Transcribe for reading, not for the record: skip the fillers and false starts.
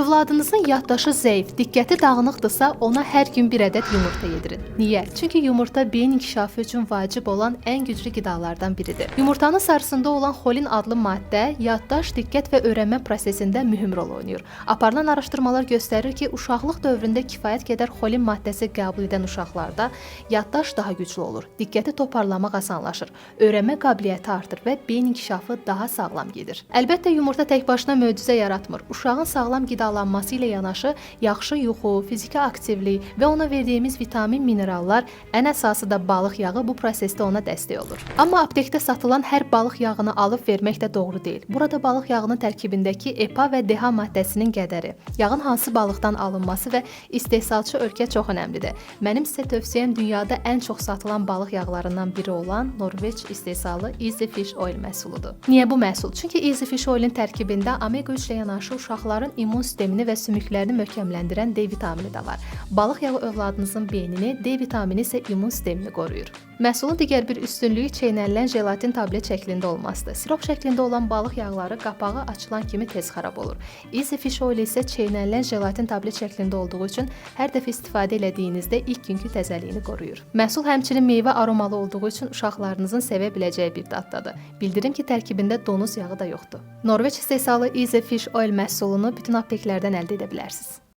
Övladınızın yaddaşı zəif, diqqəti dağınıqdırsa, ona hər gün bir ədəd yumurta yedirin. Niyə? Çünki yumurta beyin inkişafı üçün vacib olan ən güclü qidalardan biridir. Yumurtanın sarısında olan xolin adlı maddə yaddaş, diqqət və öyrənmə prosesində mühüm rol oynayır. Aparılan araşdırmalar göstərir ki, uşaqlıq dövründə kifayət qədər xolin maddəsi qəbul edən uşaqlarda yaddaş daha güclü olur, diqqəti toparlamaq asanlaşır, öyrənmə qabiliyyəti artır və beyin inkişafı daha sağlam gedir. Əlbəttə, yumurta tək başına möcüzə yaratmır. Uşağın sağlam qidalanması ilə yanaşı yaxşı yuxu, fiziki aktivlik və ona verdiyimiz vitamin, minerallar, ən əsası da balıq yağı bu prosesdə ona dəstək olur. Amma aptekdə satılan hər balıq yağını alıb vermək də doğru deyil. Burada balıq yağının tərkibindəki EPA və DHA maddəsinin qədəri, yağın hansı balıqdan alınması və istehsalçı ölkə çox önəmlidir. Mənim sizə tövsiyəm dünyada ən çox satılan balıq yağlarından biri olan Norveç istehsalı Easy Fish Oil məhsuludur. Niyə bu məhsul? Çünki Easy Fish Oil'in tərkibində omega 3 ilə yanaşı uşaqların immun sistemini və sümüklərini möhkəmləndirən D vitamini də var. Balıq yağı övladınızın beynini, D vitamini isə immun sistemini qoruyur. Məhsulun digər bir üstünlüyü çeynənilən jelatin tablet şəklində olmasıdır. Sirop şəklində olan balıq yağları qapağı açılan kimi tez xarab olur. Easy Fish Oil isə çeynənilən jelatin tablet şəklində olduğu üçün hər dəfə istifadə elədiyinizdə ilk günkü təzəliyini qoruyur. Məhsul həmçinin meyvə aromalı olduğu üçün uşaqlarınızın sevə biləcəyi bir daddadır. Bildirim ki, tərkibində donuz yağı da yoxdur. Norveç istehsalı Easy Fish Oil məhsulunu bütün apteklərdən əldə edə bilərsiniz.